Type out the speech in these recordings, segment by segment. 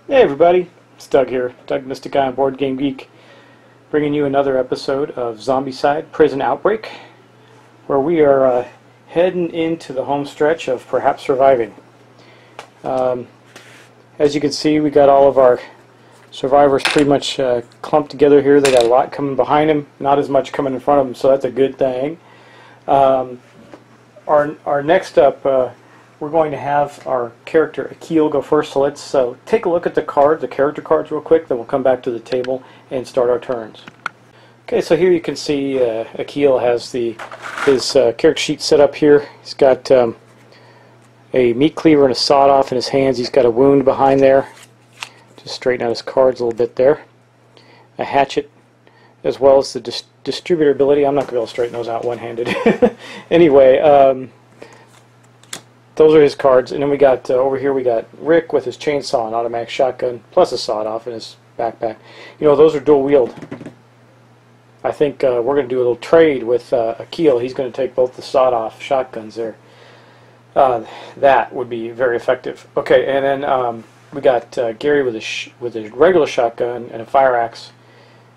Hey everybody, it's Doug here, Doug Mystic Guy on Board Game Geek, bringing you another episode of Zombicide Prison Outbreak, where we are heading into the home stretch of perhaps surviving. As you can see, we got all of our survivors pretty much clumped together here. They got a lot coming behind them, not as much coming in front of them, so that's a good thing. Our next up, we're going to have our character Achille go first, so let's take a look at the character cards real quick, then we'll come back to the table and start our turns. Okay, so here you can see Achille has his character sheet set up here. He's got a meat cleaver and a sawed off in his hands. He's got a wound behind there. Just straighten out his cards a little bit there. A hatchet, as well as the distributor ability. I'm not going to be able to straighten those out one-handed. Anyway, those are his cards, and then we got over here we got Rick with his chainsaw and automatic shotgun, plus a sawed-off in his backpack. You know, those are dual-wield. I think we're going to do a little trade with Achille. He's going to take both the sawed-off shotguns there. That would be very effective. Okay, and then we got Gary with a regular shotgun and a fire axe,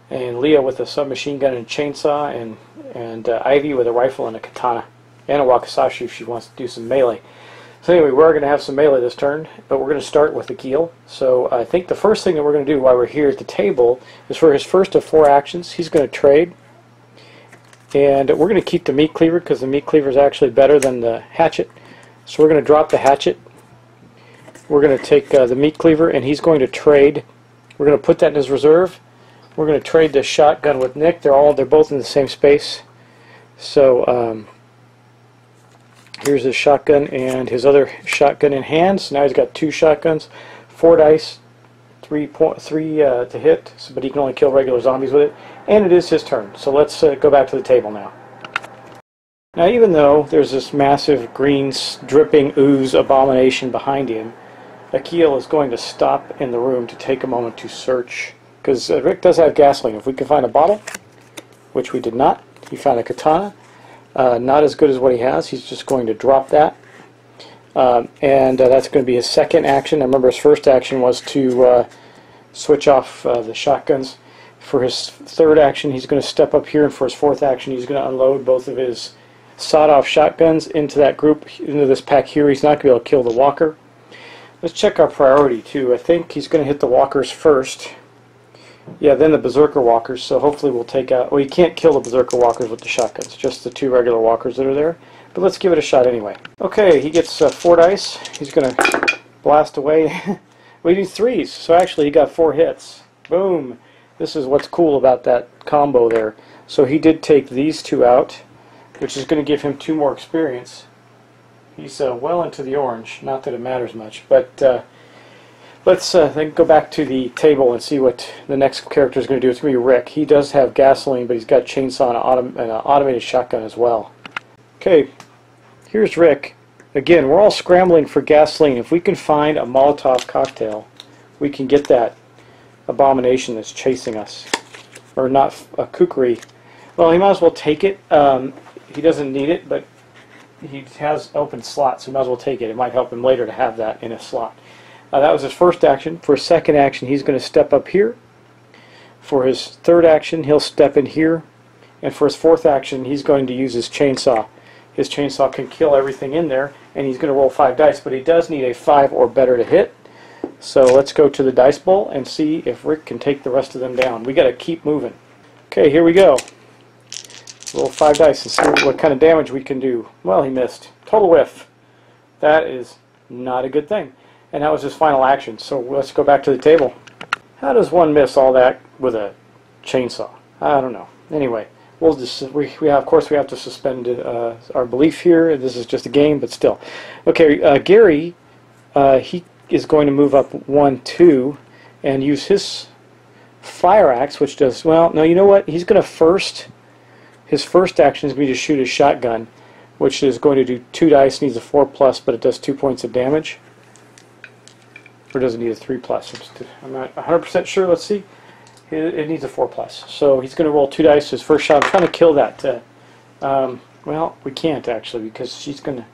and Leah with a submachine gun and a chainsaw, and Ivy with a rifle and a katana, and a wakizashi if she wants to do some melee. So anyway, we're going to have some melee this turn, but we're going to start with Achille. So I think the first thing that we're going to do while we're here at the table is for his first of 4 actions, he's going to trade. And we're going to keep the meat cleaver because the meat cleaver is actually better than the hatchet. So we're going to drop the hatchet. We're going to take the meat cleaver, and he's going to trade. We're going to put that in his reserve. We're going to trade the shotgun with Nick. They're both in the same space. So here's his shotgun and his other shotgun in hand. So now he's got 2 shotguns, 4 dice, 3 to hit, but he can only kill regular zombies with it. And it is his turn. So let's go back to the table now. Now, even though there's this massive green dripping ooze abomination behind him, Achille is going to stop in the room to take a moment to search. Because Rick does have gasoline. If we can find a bottle, which we did not, he found a katana. Not as good as what he has. He's just going to drop that. And that's going to be his second action. I remember his first action was to switch off the shotguns. For his third action, he's going to step up here, and for his fourth action, he's going to unload both of his sawed-off shotguns into that group, into this pack here. He's not going to be able to kill the walker. Let's check our priority, too. I think he's going to hit the walkers first. Yeah, then the berserker walkers, so hopefully we'll take out... Well, you can't kill the berserker walkers with the shotguns, just the 2 regular walkers that are there. But let's give it a shot anyway. Okay, he gets 4 dice. He's going to blast away. We do 3s, so actually he got 4 hits. Boom! This is what's cool about that combo there. So he did take these 2 out, which is going to give him 2 more experience. He's well into the orange, not that it matters much, but... Let's then go back to the table and see what the next character is going to do. It's going to be Rick. He does have gasoline, but he's got chainsaw and an automated shotgun as well. Okay, here's Rick. Again, we're all scrambling for gasoline. If we can find a Molotov cocktail, we can get that abomination that's chasing us. Or not a kukri. Well, he might as well take it. He doesn't need it, but he has open slots, so he might as well take it. It might help him later to have that in a slot. That was his first action. For his second action, he's going to step up here. For his third action, he'll step in here. And for his fourth action, he's going to use his chainsaw. His chainsaw can kill everything in there, and he's going to roll 5 dice, but he does need a 5 or better to hit. So let's go to the dice bowl and see if Rick can take the rest of them down. We got to keep moving. Okay, here we go. Roll 5 dice and see what kind of damage we can do. Well, he missed. Total whiff. That is not a good thing. And that was his final action. So let's go back to the table. How does one miss all that with a chainsaw? I don't know. Anyway, we'll just of course we have to suspend our belief here. This is just a game, but still. Okay, Gary, he is going to move up 1, 2, and use his fire axe, which does well. No, you know what? He's going to his first action is going to be to shoot his shotgun, which is going to do 2 dice. Needs a 4+, but it does 2 points of damage. Or does it need a 3+? I'm not 100% sure. Let's see. It needs a 4+. So he's going to roll 2 dice. His first shot. I'm trying to kill that. Well, we can't actually because she's going to...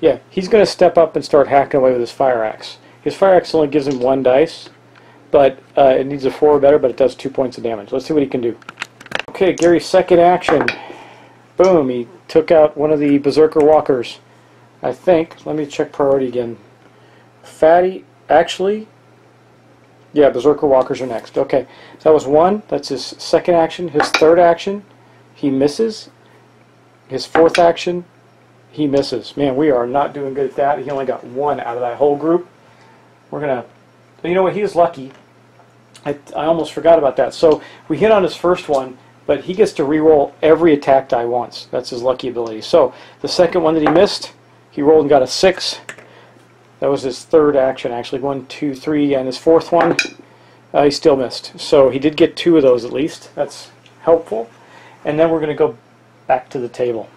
Yeah, he's going to step up and start hacking away with his fire axe. His fire axe only gives him 1 dice, but it needs a 4 or better, but it does 2 points of damage. Let's see what he can do. Okay, Gary's second action. Boom, he took out one of the Berserker Walkers. I think, let me check priority again. Fatty, actually, yeah, Berserker Walkers are next. Okay, so that was 1. That's his second action. His third action, he misses. His fourth action, he misses. Man, we are not doing good at that. He only got 1 out of that whole group. We're going to, you know what, he is lucky. I almost forgot about that. So we hit on his first one, but he gets to reroll every attack die once. That's his lucky ability. So the second one that he missed, he rolled and got a 6. That was his third action, actually. 1, 2, 3, and his fourth one, he still missed. So he did get 2 of those at least. That's helpful. And then we're going to go back to the table.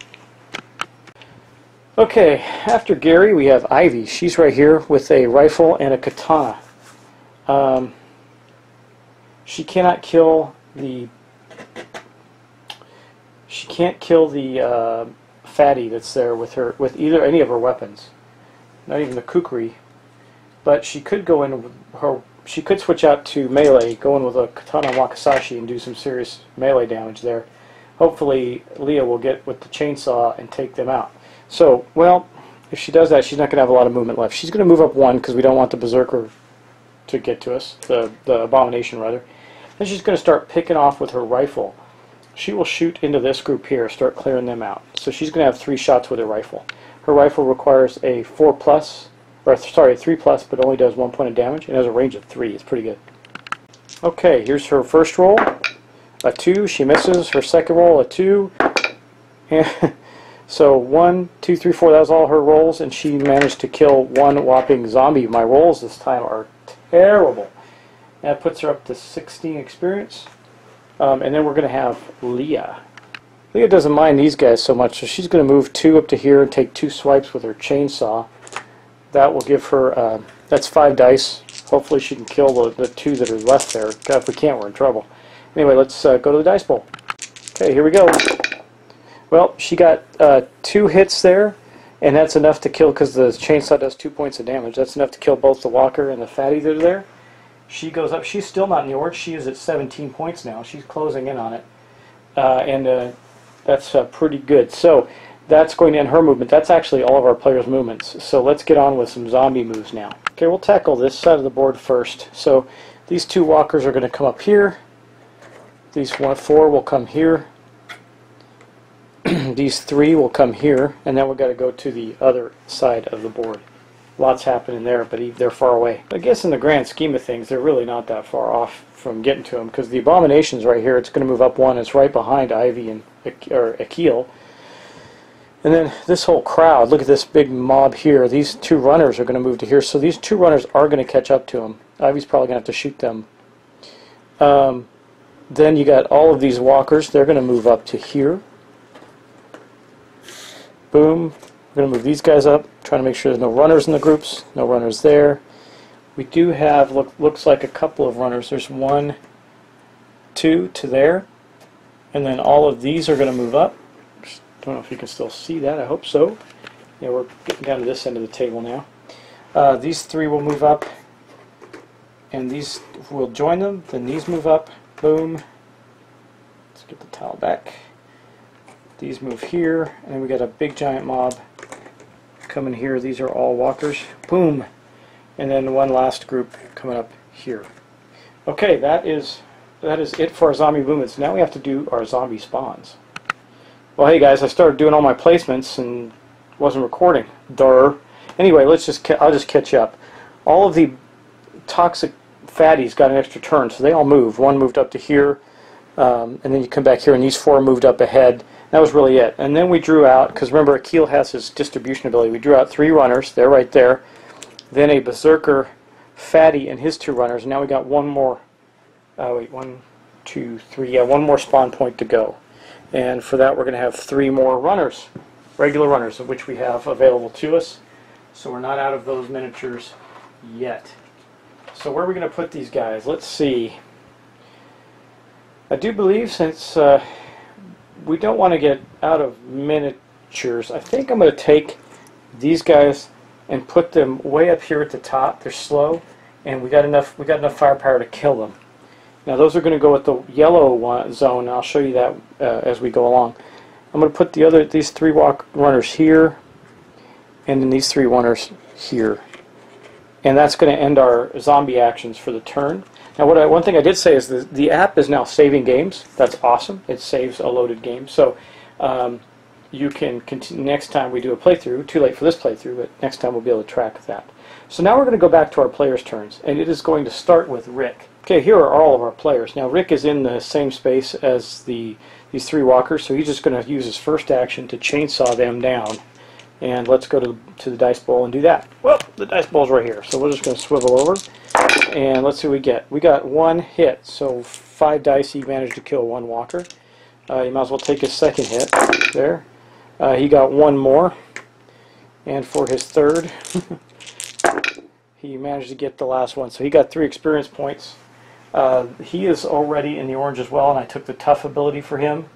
Okay, after Gary, we have Ivy. She's right here with a rifle and a katana. She cannot kill the. She can't kill the fatty that's there with her any of her weapons. Not even the kukri, but she could go in with her. She could switch out to melee, go in with a katana wakizashi and do some serious melee damage there. Hopefully, Leah will get with the chainsaw and take them out. So, well, if she does that, she's not going to have a lot of movement left. She's going to move up 1 because we don't want the berserker to get to us, the abomination rather. Then she's going to start picking off with her rifle. She will shoot into this group here, start clearing them out. So she's going to have 3 shots with her rifle. Her rifle requires a 4+, or sorry, a 3+, but only does 1 point of damage, and has a range of 3. It's pretty good. Okay, here's her first roll. A 2, she misses. Her second roll, a 2. And so 1, 2, 3, 4, that was all her rolls, and she managed to kill 1 whopping zombie. My rolls this time are terrible. That puts her up to 16 experience. And then we're going to have Leah. Leah doesn't mind these guys so much, so she's going to move 2 up to here and take 2 swipes with her chainsaw. That will give her, that's 5 dice. Hopefully she can kill the 2 that are left there. God, if we can't, we're in trouble. Anyway, let's go to the dice bowl. Okay, here we go. Well, she got 2 hits there, and that's enough to kill, because the chainsaw does 2 points of damage. That's enough to kill both the walker and the fatty that are there. She goes up. She's still not in the order. She is at 17 points now. She's closing in on it. That's pretty good. So that's going to end her movement. That's actually all of our players' movements. So let's get on with some zombie moves now. Okay, we'll tackle this side of the board first. So these 2 walkers are going to come up here. These 4 will come here. These 3 will come here. And then we've got to go to the other side of the board. Lots happening there, but they're far away. I guess in the grand scheme of things, they're really not that far off from getting to them, because the abomination's right here. It's going to move up 1. It's right behind Ivy and Achille. And then this whole crowd, look at this big mob here. These 2 runners are going to move to here, so these 2 runners are going to catch up to them. Ivy's probably going to have to shoot them. Then you got all of these walkers. They're going to move up to here. Boom. We're going to move these guys up, trying to make sure there's no runners in the groups. No runners there. We do have, looks like a couple of runners. There's 1, 2 to there. And then all of these are going to move up. Don't know if you can still see that. I hope so. Yeah, we're getting down to this end of the table now. These 3 will move up. And these will join them. Then these move up. Boom. Let's get the towel back. These move here. And then we got a big giant mob coming here. These are all walkers. Boom. And then one last group coming up here. Okay, that is it for our zombie movements. Now we have to do our zombie spawns. Well, hey guys, I started doing all my placements and wasn't recording. Durr. Anyway, I'll just catch up. All of the toxic fatties got an extra turn, so they all moved. 1 moved up to here, and then you come back here, and these 4 moved up ahead. That was really it. And then we drew out, because remember, Achille has his distribution ability. We drew out 3 runners. They're right there. Then a berserker fatty and his 2 runners. And now we got 1 more. Wait, 1, 2, 3. Yeah, 1 more spawn point to go. And for that, we're going to have 3 more runners, regular runners, of which we have available to us. So we're not out of those miniatures yet. So where are we going to put these guys? Let's see. I do believe, since we don't want to get out of miniatures, I think I'm going to take these guys and put them way up here at the top. They're slow. and we got enough firepower to kill them. Now those are going to go with the yellow zone, and I'll show you that as we go along. I'm going to put these 3 runners here, and then these 3 runners here. And that's going to end our zombie actions for the turn. Now one thing I did say is the app is now saving games. That's awesome. It saves a loaded game. So you can continue next time we do a playthrough. Too late for this playthrough, but next time we'll be able to track that. So now we're going to go back to our players' turns, and it is going to start with Rick. Okay, here are all of our players. Now Rick is in the same space as these 3 walkers, so he's just going to use his first action to chainsaw them down. And let's go to the dice bowl and do that. Well, the dice bowl's right here, so we're just going to swivel over, and let's see what we get. We got 1 hit, so 5 dice. He managed to kill 1 walker. You might as well take his second hit there. He got 1 more, and for his third, he managed to get the last one. So he got 3 experience points. He is already in the orange as well, and I took the tough ability for him.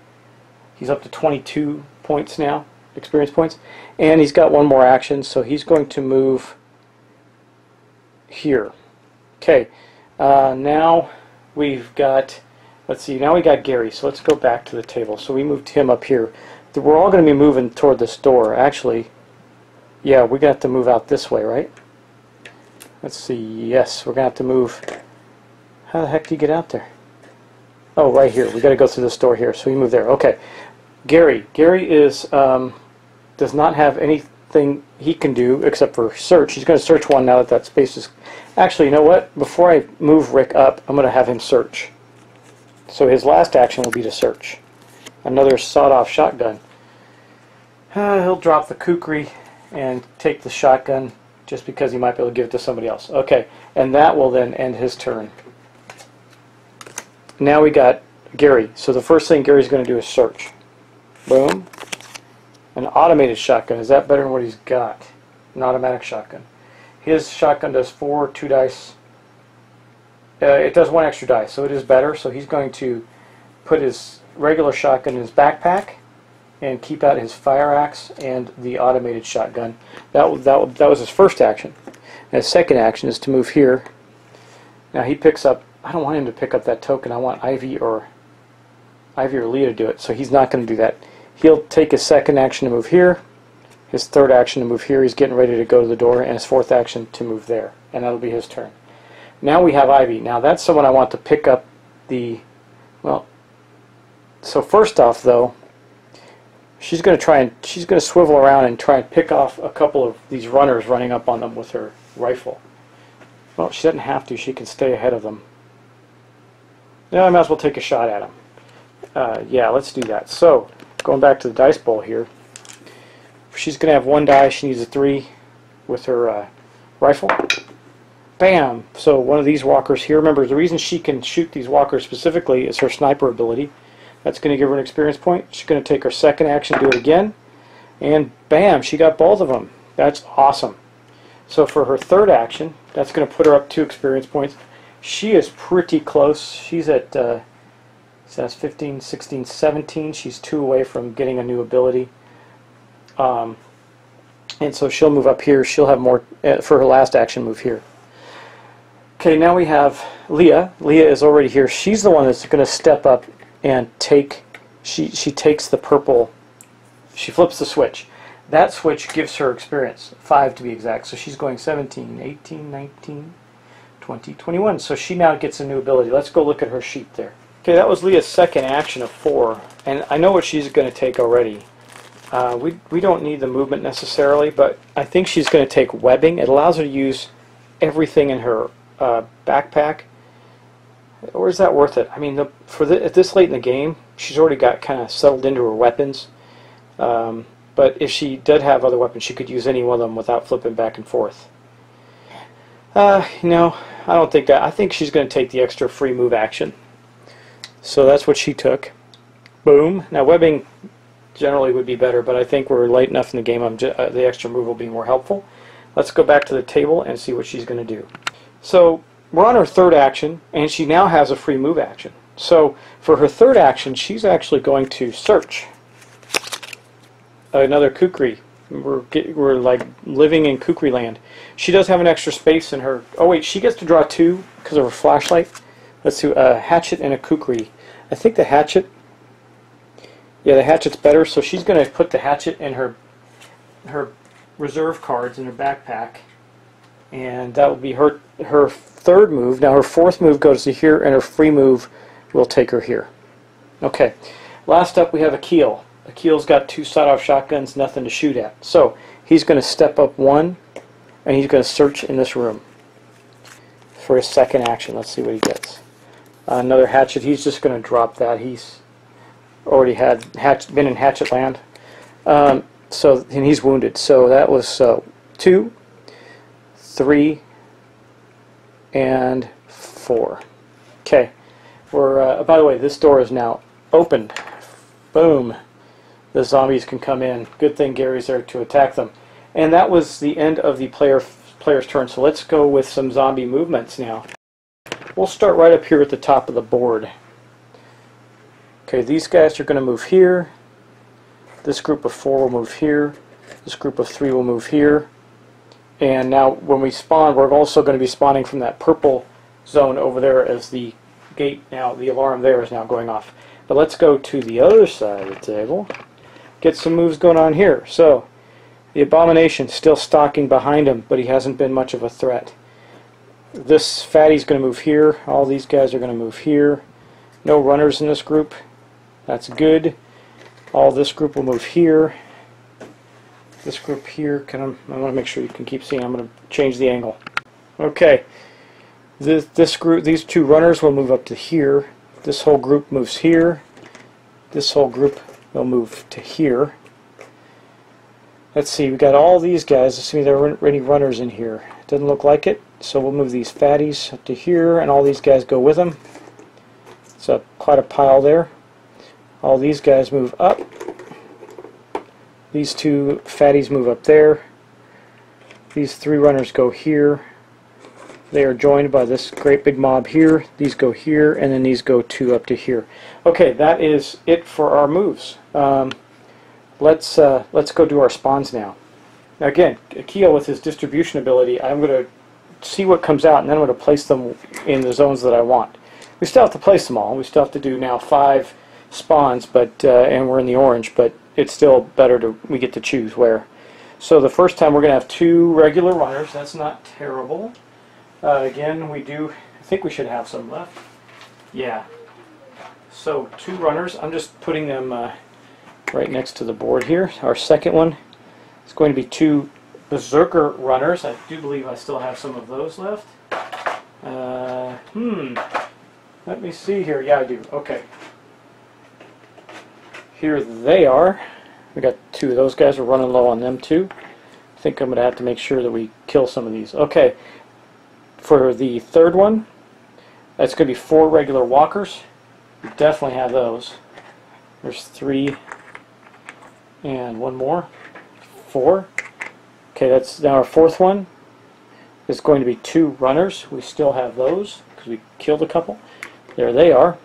He's up to 22 points now. Experience points, and he's got 1 more action, so he's going to move here. Okay, now we've got, let's see, now we got Gary, so let's go back to the table. So we moved him up here. We're all going to be moving toward this door. Actually, yeah, we're going to have to move out this way, right? Let's see, yes, we're going to have to move. How the heck do you get out there? Oh, right here. We got to go through this door here, so we move there. Okay. Gary is does not have anything he can do except for search. He's going to search 1 now that space is... Actually, you know what? Before I move Rick up, I'm going to have him search. So his last action will be to search. Another sawed-off shotgun. He'll drop the kukri and take the shotgun just because he might be able to give it to somebody else. Okay, and that will then end his turn. Now we got Gary. So the first thing Gary's going to do is search. Boom. An automated shotgun. Is that better than what he's got? An automatic shotgun. His shotgun does 4 2 dice. It does 1 extra die, so it is better. So he's going to put his regular shotgun in his backpack and keep out his fire axe and the automated shotgun. That was his first action. And his second action is to move here. Now he picks up... I don't want him to pick up that token. I want Ivy or Leah to do it, so he's not going to do that. He'll take his second action to move here, his third action to move here. He's getting ready to go to the door, and his fourth action to move there, and that'll be his turn. Now we have Ivy. Now that's someone I want to pick up the... Well, so first off, though, she's going to swivel around and try and pick off a couple of these runners running up on them with her rifle. Well, she doesn't have to. She can stay ahead of them. Now I might as well take a shot at him. Yeah, let's do that. So, going back to the dice bowl here, she's going to have 1 die. She needs a 3 with her rifle. Bam! So one of these walkers here, remember the reason she can shoot these walkers specifically is her sniper ability. That's going to give her an experience point. She's going to take her second action, do it again, and bam! She got both of them. That's awesome. So for her third action, that's going to put her up 2 experience points. She is pretty close. She's at says 15, 16, 17. She's 2 away from getting a new ability. And so she'll move up here. She'll have more for her last action. Move here. Okay, now we have Leah. Leah is already here. She's the one that's going to step up and take. She takes the purple. She flips the switch. That switch gives her experience, 5 to be exact. So she's going 17, 18, 19. 20, 21. So she now gets a new ability. Let's go look at her sheet there. Okay, that was Leah's second action of 4, and I know what she's going to take already. We don't need the movement necessarily, but I think she's going to take webbing. It allows her to use everything in her backpack. Or is that worth it? I mean, at this late in the game, she's already got kind of settled into her weapons. But if she did have other weapons, she could use any one of them without flipping back and forth. No, I don't think that. I think she's going to take the extra free move action. So that's what she took. Boom. Now webbing generally would be better, but I think we're late enough in the game. The extra move will be more helpful. Let's go back to the table and see what she's going to do. So we're on her third action, and she now has a free move action. So for her third action, she's actually going to search. Another kukri. We're like living in Kukri land. She does have an extra space in her. Oh wait, she gets to draw two because of her flashlight. Let's see, a hatchet and a Kukri. I think the hatchet. Yeah, the hatchet's better. So she's going to put the hatchet in her reserve cards in her backpack, and that will be her third move. Now her fourth move goes to here, and her free move will take her here. Okay. Last up, we have Achille. Achille's got two sawed-off shotguns, nothing to shoot at. So he's going to step up one, and he's going to search in this room for his second action. Let's see what he gets. Another hatchet. He's just going to drop that. He's already been in hatchet land. And he's wounded. So that was 2, 3, and 4. Okay. We're. By the way, this door is now opened. Boom. The zombies can come in. Good thing Gary's there to attack them. And that was the end of the player's turn. So let's go with some zombie movements now. We'll start right up here at the top of the board. Okay, these guys are going to move here. This group of 4 will move here. This group of 3 will move here. And now when we spawn, we're also going to be spawning from that purple zone over there as the gate now, the alarm there is now going off. But let's go to the other side of the table. Get some moves going on here. So, the Abomination's still stalking behind him, but he hasn't been much of a threat. This fatty's going to move here. All these guys are going to move here. No runners in this group. That's good. All this group will move here. This group here, I want to make sure you can keep seeing. I'm going to change the angle. Okay. This group, these 2 runners will move up to here. This whole group moves here. This whole group will move to here. Let's see, we got all these guys. Let's see if there aren't any runners in here. Doesn't look like it. So we'll move these fatties up to here, and all these guys go with them. So quite a pile there. All these guys move up. These 2 fatties move up there. These 3 runners go here. They are joined by this great big mob here. These go here, and then these go 2 up to here. Okay, that is it for our moves. Let's go do our spawns now. Now again, Achille with his distribution ability, I'm going to see what comes out, and then I'm going to place them in the zones that I want. We still have to place them all. We still have to do now 5 spawns, but and we're in the orange, but it's still better we get to choose where. So the first time we're going to have 2 regular runners. That's not terrible. Again, I think we should have some left. Yeah. So 2 runners. I'm just putting them right next to the board here. Our second one is going to be 2 Berserker runners. I do believe I still have some of those left. Let me see here. Yeah, I do. Okay. Here they are. We got 2 of those guys. We're running low on them too. I think I'm going to have to make sure that we kill some of these. Okay. For the third one, that's going to be 4 regular walkers. We definitely have those. There's 3 and 1 more. 4. Okay, that's now our 4th one. Is going to be 2 runners. We still have those because we killed a couple. There they are.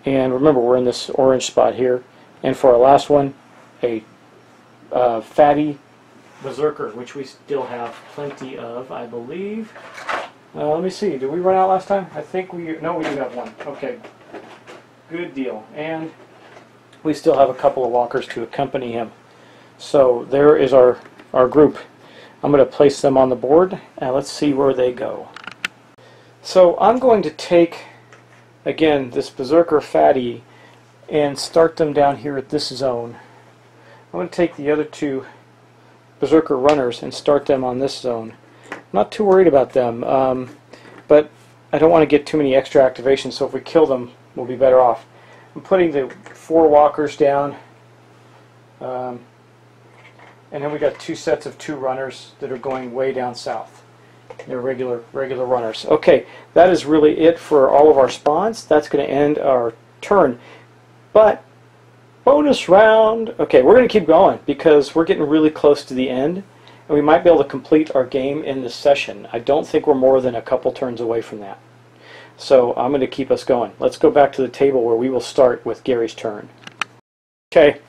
And remember, we're in this orange spot here. And for our last one, a fatty Berserker, which we still have plenty of, I believe. Let me see. Did we run out last time? I think no, we do have 1. Okay. Good deal. And we still have a couple of walkers to accompany him. So there is our group. I'm going to place them on the board, and let's see where they go. So I'm going to take, again, this Berserker fatty and start them down here at this zone. I'm going to take the other 2 Berserker runners and start them on this zone. I'm not too worried about them, but I don't want to get too many extra activations, so if we kill them, we'll be better off. I'm putting the 4 walkers down, and then we got 2 sets of 2 runners that are going way down south. They're regular runners. Okay, that is really it for all of our spawns. That's going to end our turn. But bonus round. Okay, we're going to keep going because we're getting really close to the end, and we might be able to complete our game in this session. I don't think we're more than a couple turns away from that. So I'm going to keep us going. Let's go back to the table where we will start with Gary's turn. Okay,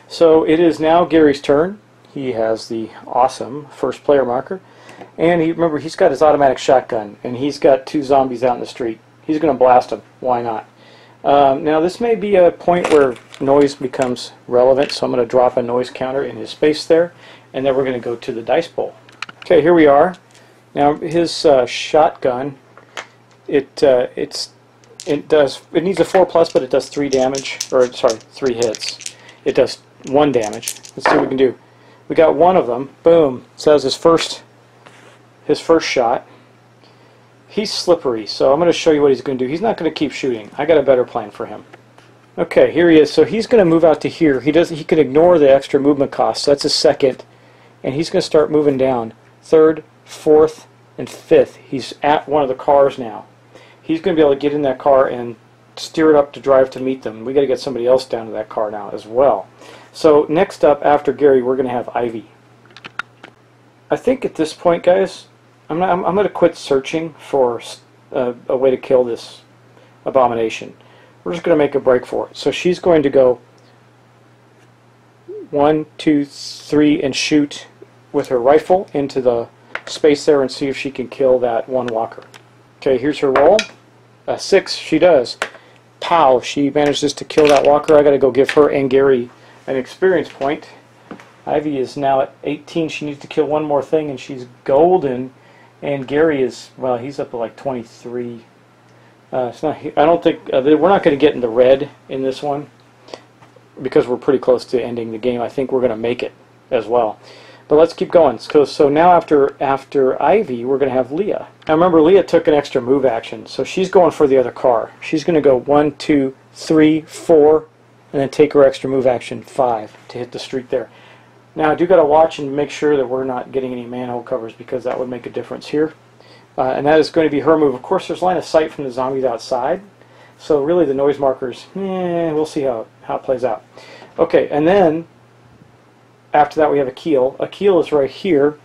so it is now Gary's turn. he has the awesome first player marker. And remember, he's got his automatic shotgun, and he's got 2 zombies out in the street. He's going to blast them. Why not? Now, this may be a point where noise becomes relevant, so I'm going to drop a noise counter in his space there, and then we're going to go to the dice bowl. Okay, here we are. Now, his shotgun, it needs a 4+, but it does 3 damage, or sorry, 3 hits. It does 1 damage. Let's see what we can do. We got one of them. Boom. So that was his first shot. He's slippery, so I'm going to show you what he's going to do. He's not going to keep shooting. I got a better plan for him. Okay, here he is. So he's going to move out to here. He can ignore the extra movement cost. So that's his second, and he's going to start moving down. Third, fourth, and fifth. He's at one of the cars now. He's going to be able to get in that car and steer it up to drive to meet them. We got to get somebody else down to that car now as well. So next up after Gary, we're going to have Ivy. I think at this point, guys, I'm going to quit searching for a way to kill this abomination. We're just going to make a break for it. So she's going to go 1, 2, 3 and shoot with her rifle into the space there and see if she can kill that one walker. Okay, here's her roll. 6, she does. Pow, she manages to kill that walker. I got to go give her and Gary an experience point. Ivy is now at 18. She needs to kill one more thing and she's golden. And Gary is, well, he's up to like 23. It's not. I don't think we're not going to get in the red in this one because we're pretty close to ending the game. I think we're going to make it as well. But let's keep going. So now after Ivy, we're going to have Leah. Now remember, Leah took an extra move action, so she's going for the other car. She's going to go 1, 2, 3, 4, and then take her extra move action 5 to hit the street there. Now I do got to watch and make sure that we're not getting any manhole covers because that would make a difference here. And that is going to be her move. Of course, there's line of sight from the zombies outside, so really the noise markers, we'll see how it plays out. Okay, and then after that we have Achille. Achille is right here.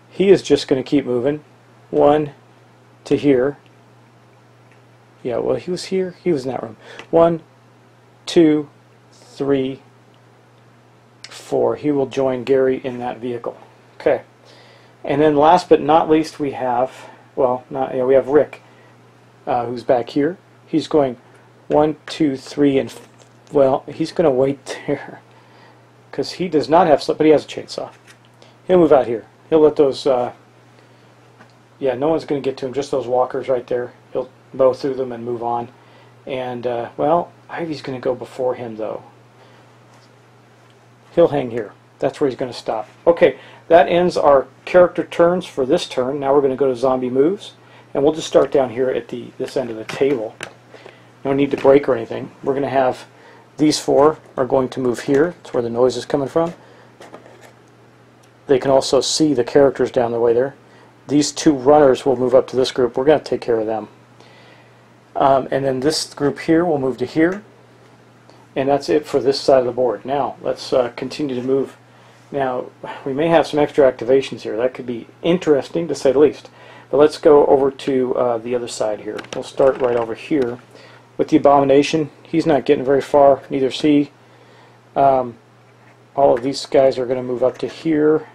He is just going to keep moving. 1 to here. Yeah, well, he was here. He was in that room. 1, 2, 3, 4. He will join Gary in that vehicle. Okay. And then last but not least we have, well, we have Rick, who's back here. He's going 1, 2, 3, and well, he's going to wait there because he does not have, but he has a chainsaw. He'll move out here. He'll let those, yeah, no one's going to get to him, just those walkers right there. He'll mow through them and move on. And, well, Ivy's going to go before him, though. He'll hang here. That's where he's going to stop. Okay, that ends our character turns for this turn. Now we're going to go to zombie moves. And we'll just start down here at this end of the table. No need to break or anything. We're going to have these 4 are going to move here. That's where the noise is coming from. They can also see the characters down the way there. These 2 runners will move up to this group. We're going to take care of them. And then this group here will move to here. And that's it for this side of the board. Now, let's continue to move. Now, we may have some extra activations here. That could be interesting, to say the least. But let's go over to the other side here. We'll start right over here with the Abomination. He's not getting very far, neither is he. All of these guys are going to move up to here.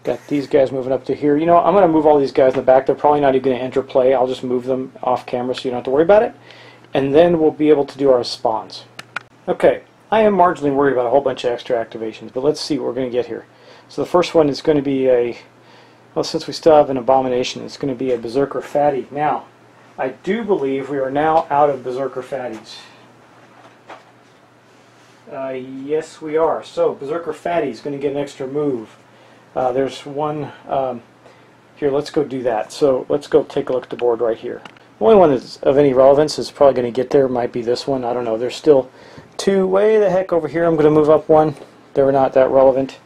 Got these guys moving up to here. You know, I'm going to move all these guys in the back. They're probably not even going to enter play. I'll just move them off camera so you don't have to worry about it. And then we'll be able to do our spawns. Okay, I am marginally worried about a whole bunch of extra activations, but let's see what we're going to get here. So the first one is going to be a, well, since we still have an Abomination, it's going to be a Berserker Fatty. Now, I do believe we are now out of Berserker Fatties. Yes, we are. So Berserker Fatty is going to get an extra move. There's one here. Let's go do that. So let's go take a look at the board right here. The only one that's of any relevance is probably going to get there. Might be this one. I don't know. There's still 2 way the heck over here. I'm going to move up 1. They're not that relevant.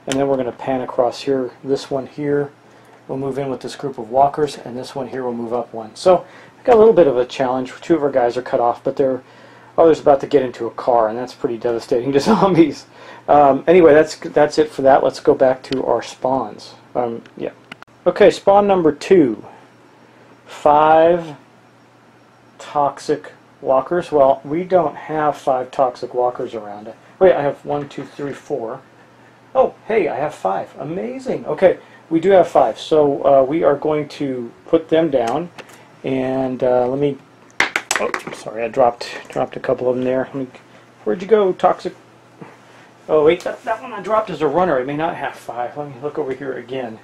And then we're going to pan across here. This one here will move in with this group of walkers, and this one here will move up 1. So I got a little bit of a challenge. 2 of our guys are cut off, but they're others about to get into a car, and that's pretty devastating to zombies. Anyway, that's it for that. Let's go back to our spawns. Yeah. Okay, spawn number 2. 5 toxic walkers. Well, we don't have 5 toxic walkers around. Wait, I have 1, 2, 3, 4. Oh, hey, I have 5. Amazing. Okay, we do have 5. So we are going to put them down. And let me... Oh, sorry, I dropped a couple of them there. Where'd you go, Toxic? Oh, wait, that one I dropped is a runner. It may not have 5. Let me look over here again.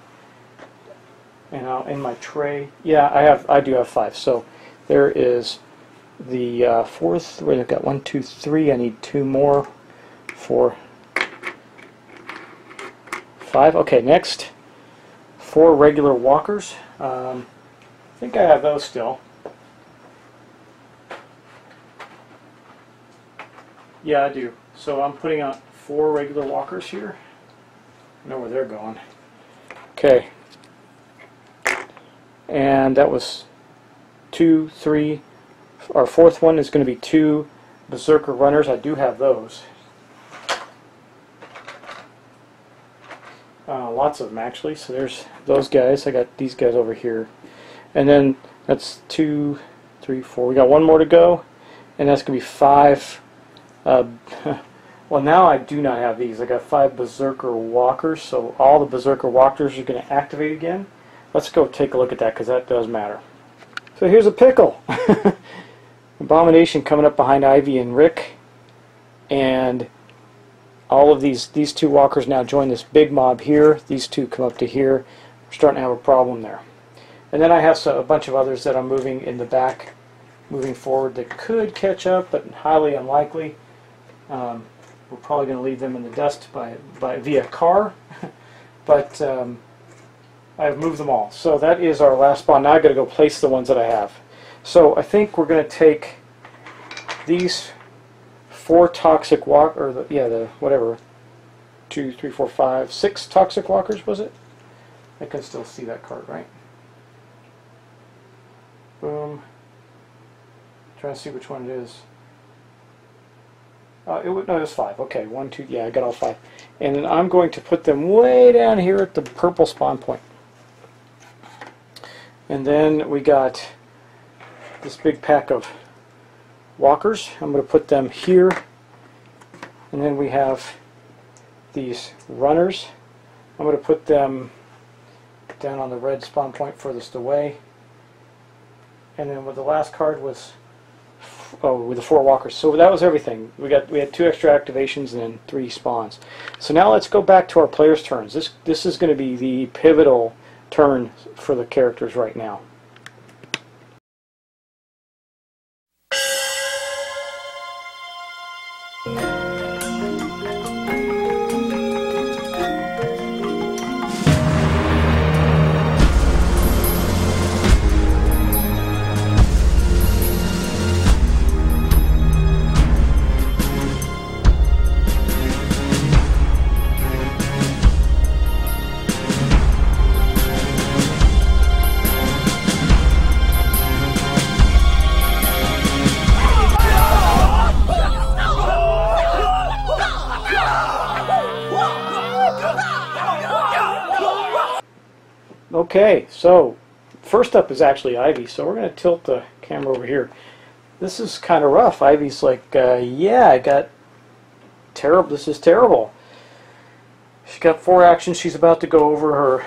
And in my tray... Yeah, I do have 5. So there is the fourth... Wait, I've got 1, 2, 3. I need 2 more. 4... 5. Okay, next, 4 regular walkers. I think I have those still. Yeah, I do. So I'm putting out 4 regular walkers here. I know where they're going. Okay. And that was 2, 3. Our fourth one is going to be 2 Berserker runners. I do have those. Lots of them actually. So there's those guys. I got these guys over here, and then that's 2, 3, 4. We got 1 more to go, and that's gonna be 5. Well, now I do not have these. I got 5 Berserker walkers, so all the Berserker walkers are going to activate again. Let's go take a look at that because that does matter. So here's a pickle. Abomination coming up behind Ivy and Rick, and all of these 2 walkers now join this big mob here. These 2 come up to here. We're starting to have a problem there. And then I have a bunch of others that I'm moving in the back, moving forward that could catch up, but highly unlikely. We're probably going to leave them in the dust via car, but I've moved them all. So that is our last spawn. Now I've got to go place the ones that I have. So I think we're going to take these 4 toxic whatever, 2, 3, 4, 5, 6 toxic walkers, was it? I can still see that card, right? Boom. Trying to see which one it is. No, it was 5. Okay, 1, 2, yeah, I got all 5. And then I'm going to put them way down here at the purple spawn point. And then we got this big pack of walkers. I'm going to put them here, and then we have these runners. I'm going to put them down on the red spawn point furthest away, and then with the last card was with the 4 walkers. So that was everything. We had 2 extra activations and then 3 spawns. So now let's go back to our players' turns. This is going to be the pivotal turn for the characters right now. Okay, so first up is actually Ivy, so we're going to tilt the camera over here. This is kind of rough. Ivy's like, yeah, I got terrible. This is terrible. She's got 4 actions. She's about to go over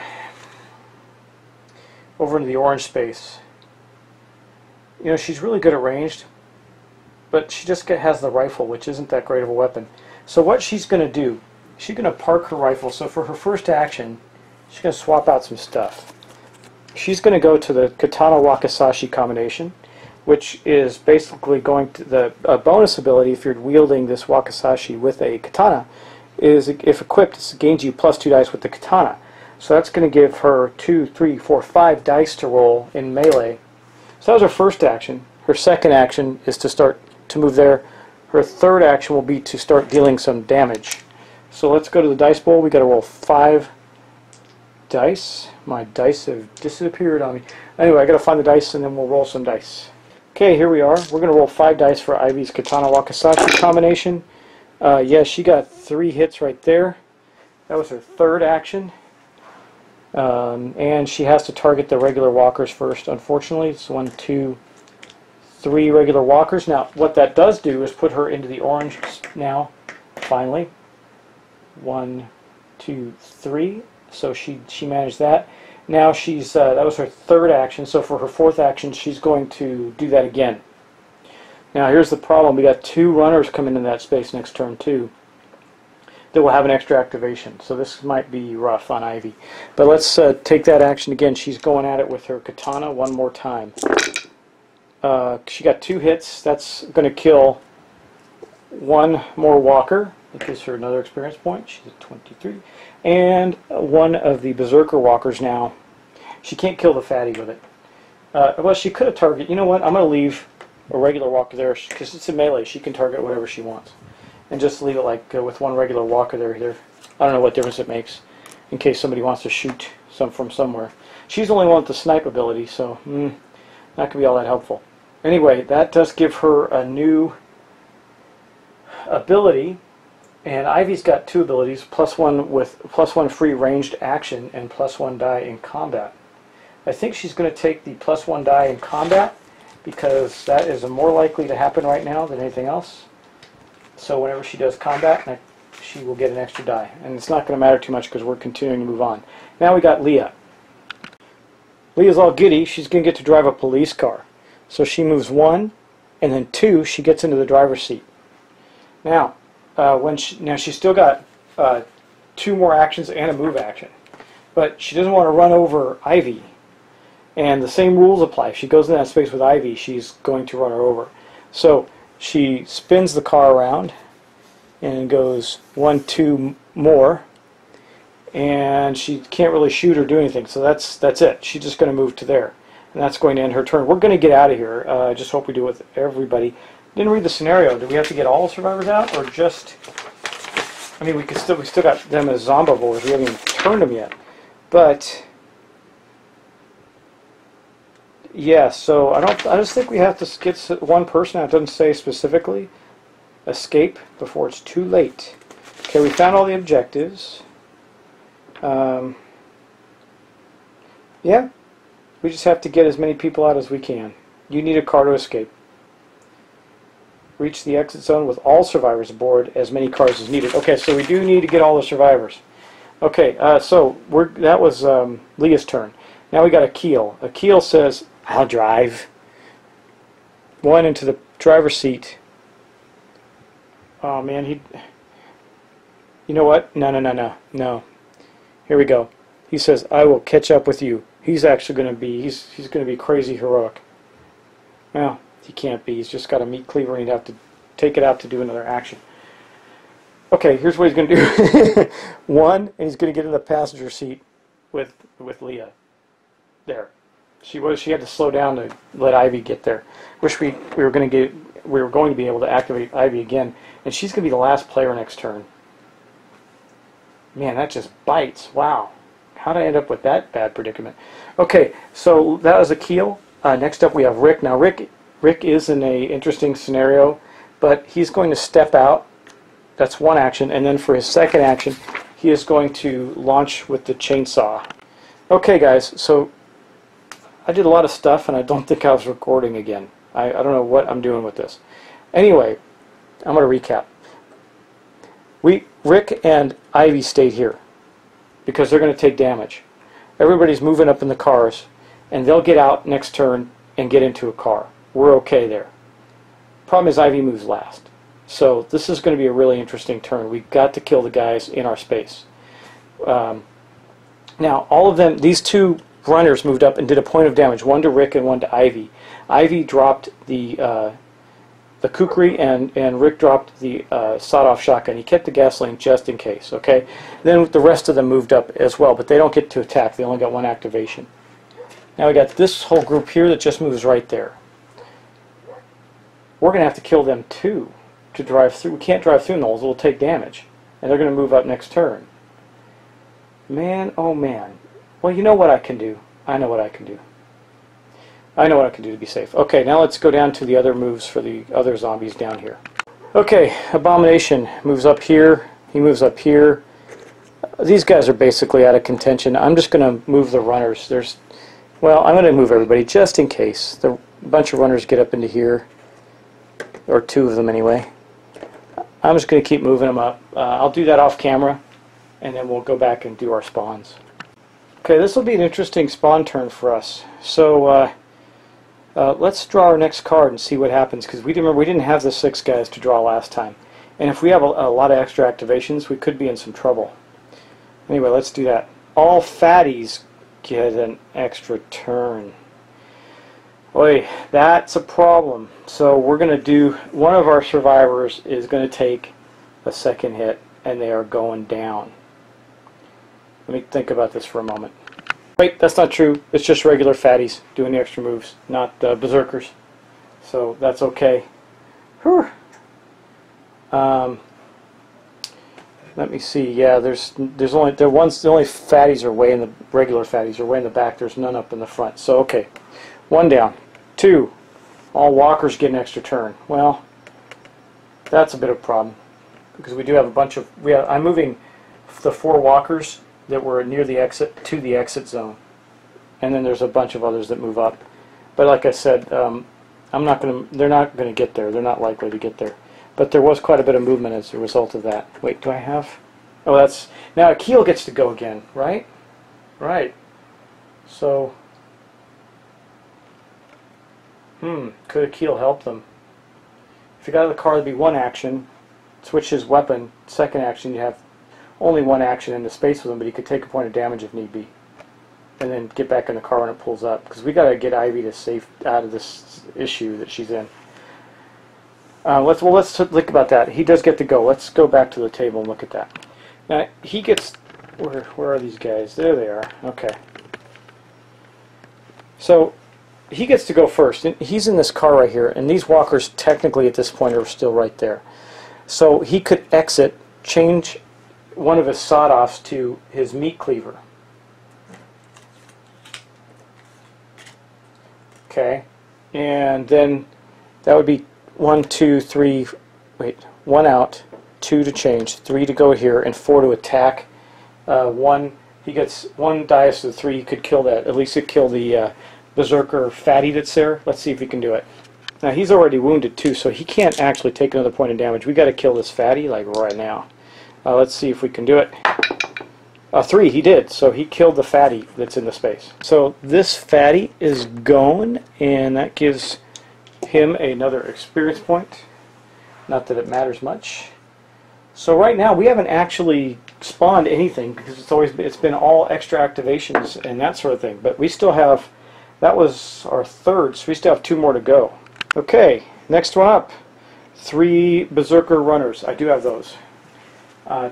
into the orange space. You know, she's really good at ranged, but she just has the rifle, which isn't that great of a weapon. So what she's going to do, she's going to park her rifle. So for her first action, she's going to swap out some stuff. She's going to go to the Katana Wakizashi combination, which is basically going to the bonus ability if you're wielding this Wakizashi with a katana, is if equipped, it gains you +2 dice with the katana. So that's going to give her 2, 3, 4, 5 dice to roll in melee. So that was her first action. Her second action is to start to move there. Her third action will be to start dealing some damage. So let's go to the dice bowl. We got to roll 5 dice. My dice have disappeared on me. Anyway, I got to find the dice and then we'll roll some dice. Okay, here we are. We're going to roll 5 dice for Ivy's Katana Wakizashi combination. Yeah, she got 3 hits right there. That was her third action. And she has to target the regular walkers first, unfortunately. It's 1, 2, 3 regular walkers. Now, what that does do is put her into the orange now, finally. 1, 2, 3. So she managed that. Now she's that was her third action. So for her fourth action, she's going to do that again. Now here's the problem. We got 2 runners coming in that space next turn too, that will have an extra activation. So this might be rough on Ivy. But let's take that action again. She's going at it with her katana one more time. She got 2 hits. That's going to kill 1 more walker. That gives her another experience point. She's at 23. And one of the berserker walkers now. She can't kill the fatty with it. Well, she could have targeted. You know what? I'm going to leave a regular walker there because it's a melee. She can target whatever she wants. And just leave it like with 1 regular walker there. I don't know what difference it makes in case somebody wants to shoot some from somewhere. She's the only one with the snipe ability, so not going to be all that helpful. Anyway, that does give her a new ability, and Ivy's got 2 abilities, +1 with +1 free ranged action and +1 die in combat. I think she's going to take the +1 die in combat because that is more likely to happen right now than anything else. So whenever she does combat, she will get an extra die. And it's not going to matter too much because we're continuing to move on. Now we got Leah. Leah's all giddy. She's going to get to drive a police car. So she moves 1, and then 2, she gets into the driver's seat. Now, she's still got 2 more actions and a move action. But she doesn't want to run over Ivy. And the same rules apply. If she goes in that space with Ivy, she's going to run her over. So she spins the car around and goes 1, 2 more, and she can't really shoot or do anything. So that's it. She's just going to move to there, and that's going to end her turn. We're going to get out of here. I just hope we do it with everybody. Didn't read the scenario. Do we have to get all the survivors out, or just? I mean, we still got them as zombivores. We haven't even turned them yet, but. Yeah, so I just think we have to get 1 person out. It doesn't say specifically. Escape before it's too late. Okay, we found all the objectives. Yeah, we just have to get as many people out as we can. You need a car to escape. Reach the exit zone with all survivors aboard, as many cars as needed. Okay, so we do need to get all the survivors. Okay, so that was Leah's turn. Now we got Achille. Achille says, I'll drive. 1 into the driver's seat. Oh man, you know what? No. Here we go. He says, I will catch up with you. He's actually going to be, he's going to be crazy heroic. Well, he can't be. He's just got a meat cleaver and he'd have to take it out to do another action. Okay, here's what he's going to do. 1, and he's going to get in the passenger seat with Leah. There. She had to slow down to let Ivy get there. Wish we were going to be able to activate Ivy again, and she's going to be the last player next turn. Man, that just bites. Wow. How did I end up with that bad predicament? Okay, so that was Achille. Next up we have Rick. Now Rick is in a interesting scenario, but he's going to step out. That's 1 action, and then for his second action, he is going to launch with the chainsaw. Okay, guys, so I did a lot of stuff, and I don't think I was recording again. I don't know what I'm doing with this. Anyway, I'm going to recap. Rick and Ivy stayed here because they're going to take damage. Everybody's moving up in the cars, and they'll get out next turn and get into a car. We're okay there. Problem is Ivy moves last. So this is going to be a really interesting turn. We've got to kill the guys in our space. Now, all of them, these 2 runners moved up and did a point of damage, 1 to Rick and 1 to Ivy. Ivy dropped the kukri and Rick dropped the sawed-off shotgun. He kept the gasoline just in case, okay? Then the rest of them moved up as well, but they don't get to attack. They only got 1 activation. Now we got this whole group here that just moves right there. We're going to have to kill them too to drive through. We can't drive through those. We'll take damage. And they're going to move up next turn. Man, oh man. Well, you know what I can do. I know what I can do. I know what I can do to be safe. Okay, now let's go down to the other moves for the other zombies down here. Okay, Abomination moves up here. He moves up here. These guys are basically out of contention. I'm just going to move the runners. Well, I'm going to move everybody just in case. A bunch of runners get up into here. Or 2 of them anyway. I'm just going to keep moving them up. I'll do that off camera. and then we'll go back and do our spawns. Okay, this will be an interesting spawn turn for us. So let's draw our next card and see what happens, because we didn't have the 6 guys to draw last time. And if we have a lot of extra activations, we could be in some trouble. Anyway, let's do that. All fatties get an extra turn. Boy, that's a problem. So we're going to do, one of our survivors is going to take a second hit, and they are going down. Let me think about this for a moment. Wait, that's not true. It's just regular fatties doing the extra moves, not berserkers. So that's okay. Whew. Let me see. Yeah, the only fatties are way in the regular fatties are way in the back. There's none up in the front. So okay, 1 down. 2. All walkers get an extra turn. Well, that's a bit of a problem because we do have a bunch of. I'm moving the 4 walkers that were near the exit to the exit zone, and then there's a bunch of others that move up. But like I said, they're not going to get there. They're not likely to get there. But there was quite a bit of movement as a result of that. Wait, do I have? Oh, that's now Achille gets to go again, right? Right. So, could Achille help them? If you got out of the car, there'd be 1 action. Switch his weapon. Second action, you have only 1 action in the space with him, but he could take a point of damage if need be, and then get back in the car when it pulls up. Because we got to get Ivy to safe out of this issue that she's in. Let's think about that. He does get to go. Let's go back to the table and look at that. Now he gets. Where are these guys? There they are. Okay. So he gets to go first. And he's in this car right here, and these walkers technically at this point are still right there. So he could exit, change one of his sawed-offs to his meat cleaver. Okay, and then that would be 1, 2, 3. Wait, 1 out, 2 to change, 3 to go here, and 4 to attack. 1. He gets 1 dice to the 3. He could kill that. At least he'd kill the berserker fatty that's there. Let's see if he can do it. Now he's already wounded too, so he can't actually take another point of damage. We got to kill this fatty like right now. Let's see if we can do it. 3, he did. So he killed the fatty that's in the space. So this fatty is going, and that gives him another experience point. Not that it matters much. So right now we haven't actually spawned anything because it's been all extra activations and that sort of thing. But we still have, that was our 3rd, so we still have 2 more to go. Okay, next one up. 3 berserker runners. I do have those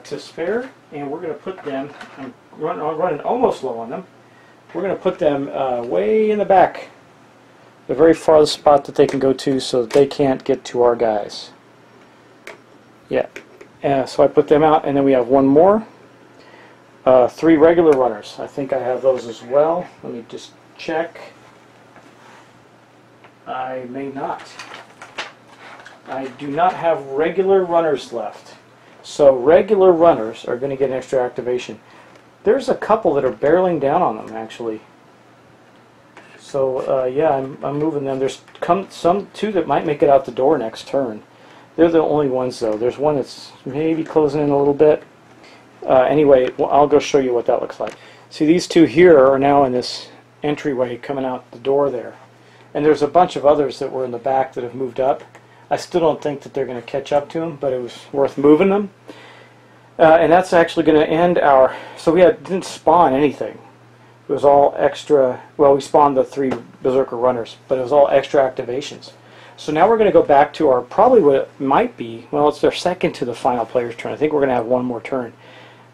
to spare, and we're going to put them. I'm running almost low on them. We're going to put them way in the back, the very farthest spot that they can go to, so that they can't get to our guys. Yeah. So I put them out, and then we have 1 more. 3 regular runners. I think I have those as well. Let me just check. I may not. I do not have regular runners left. So regular runners are going to get an extra activation. There's a couple that are barreling down on them, actually. So yeah, I'm moving them. There's some 2 that might make it out the door next turn. They're the only ones, though. There's one that's maybe closing in a little bit. Anyway, I'll go show you what that looks like. See, these 2 here are now in this entryway coming out the door there. And there's a bunch of others that were in the back that have moved up. I still don't think that they're going to catch up to them, but it was worth moving them. And that's actually going to end our... So we didn't spawn anything. It was all extra... Well, we spawned the 3 berserker runners, but it was all extra activations. So now we're going to go back to our... Probably what it might be... Well, it's their second to the final player's turn. I think we're going to have 1 more turn.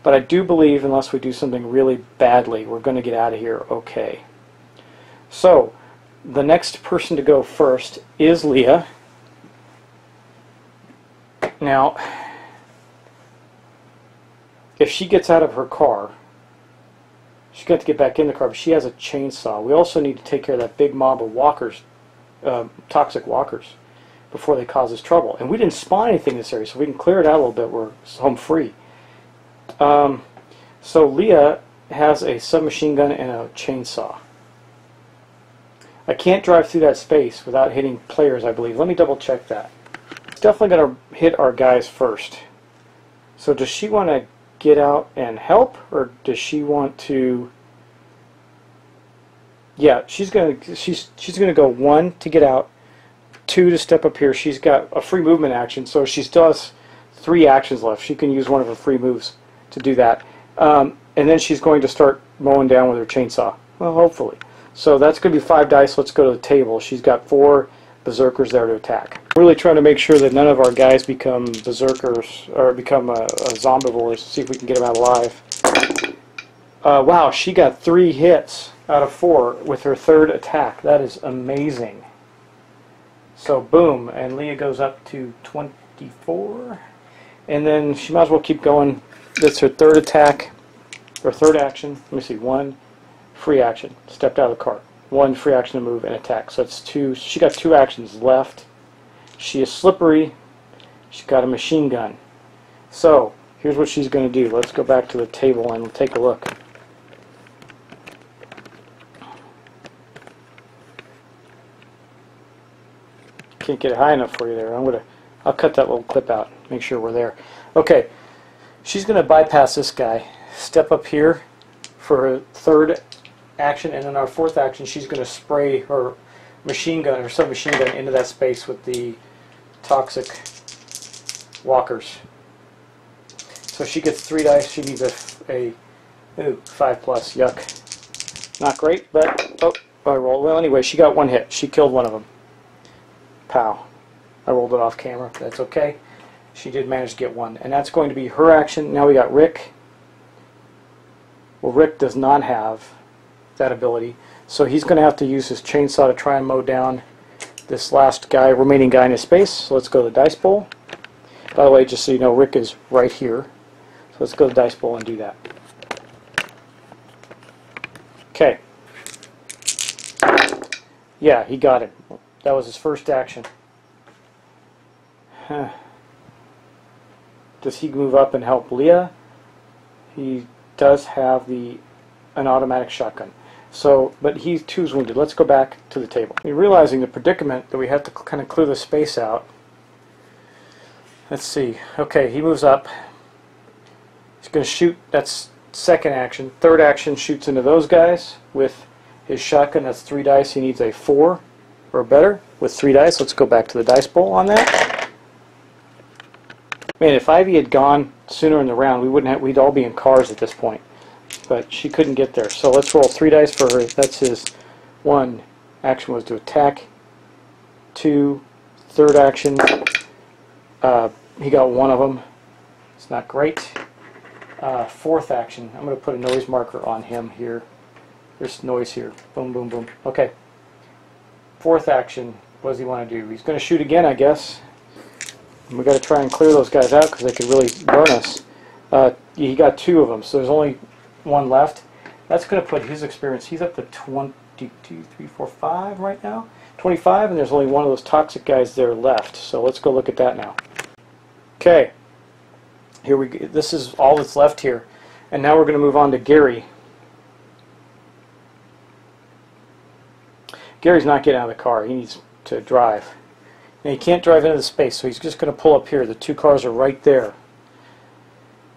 But I do believe, unless we do something really badly, we're going to get out of here okay. So, the next person to go first is Leah. Now, if she gets out of her car, she's got to get back in the car, but she has a chainsaw. We also need to take care of that big mob of walkers, toxic walkers, before they cause us trouble. And we didn't spawn anything in this area, so we can clear it out a little bit. We're home free. So Leah has a submachine gun and a chainsaw. I can't drive through that space without hitting players, I believe. Let me double check that. It's definitely going to hit our guys first. So does she want to get out and help, or does she want to? Yeah, she's gonna go 1 to get out, 2 to step up here. She's got a free movement action, so she still has 3 actions left. She can use one of her free moves to do that, and then she's going to start mowing down with her chainsaw. Well, hopefully. So that's going to be 5 dice. Let's go to the table. She's got 4 berserkers there to attack. Really trying to make sure that none of our guys become berserkers or become zombivores. See if we can get them out alive. Wow, she got 3 hits out of 4 with her 3rd attack. That is amazing. So boom, and Leah goes up to 24, and then she might as well keep going. That's her 3rd attack, or 3rd action. Let me see, 1 free action, stepped out of the cart. 1 free action to move and attack. So that's 2. She got 2 actions left. She is slippery. She's got a machine gun. So here's what she's going to do. Let's go back to the table and take a look. Can't get it high enough for you there. I'll cut that little clip out. Make sure we're there. Okay, she's going to bypass this guy. Step up here for her 3rd action, and then our 4th action, she's going to spray her machine gun, her submachine gun, into that space with the toxic walkers. So she gets 3 dice. She needs a 5+. Yuck. Not great, but oh, I rolled. Well, anyway, she got 1 hit. She killed one of them. Pow. I rolled it off camera. That's okay. She did manage to get 1, and that's going to be her action. Now we got Rick. Well, Rick does not have that ability, so he's going to have to use his chainsaw to try and mow down this last guy, remaining guy in his space. So let's go to the dice bowl. By the way, just so you know, Rick is right here. So let's go to the dice bowl and do that. Okay. Yeah, he got it. That was his 1st action. Does he move up and help Leah? He does have an automatic shotgun. So, but he too is wounded. Let's go back to the table. We're realizing the predicament that we have to kind of clear the space out. Let's see. Okay, he moves up. He's going to shoot. That's 2nd action. 3rd action shoots into those guys with his shotgun. That's 3 dice. He needs a 4 or better with 3 dice. Let's go back to the dice bowl on that. Man, if Ivy had gone sooner in the round, we'd all be in cars at this point. But she couldn't get there. So let's roll 3 dice for her. That's his 1 action was to attack. 2, 3rd action. He got 1 of them. It's not great. 4th action. I'm going to put a noise marker on him here. There's noise here. Boom, boom, boom. Okay. 4th action. What does he want to do? He's going to shoot again, I guess. We've got to try and clear those guys out because they could really burn us. He got 2 of them, so there's only 1 left. That's going to put his experience. He's up to 22, 3, 4, 5 right now. 25, and there's only 1 of those toxic guys there left. So let's go look at that now. Okay. Here we go. This is all that's left here. And now we're going to move on to Gary. Gary's not getting out of the car. He needs to drive. And he can't drive into the space, so he's just going to pull up here. The 2 cars are right there.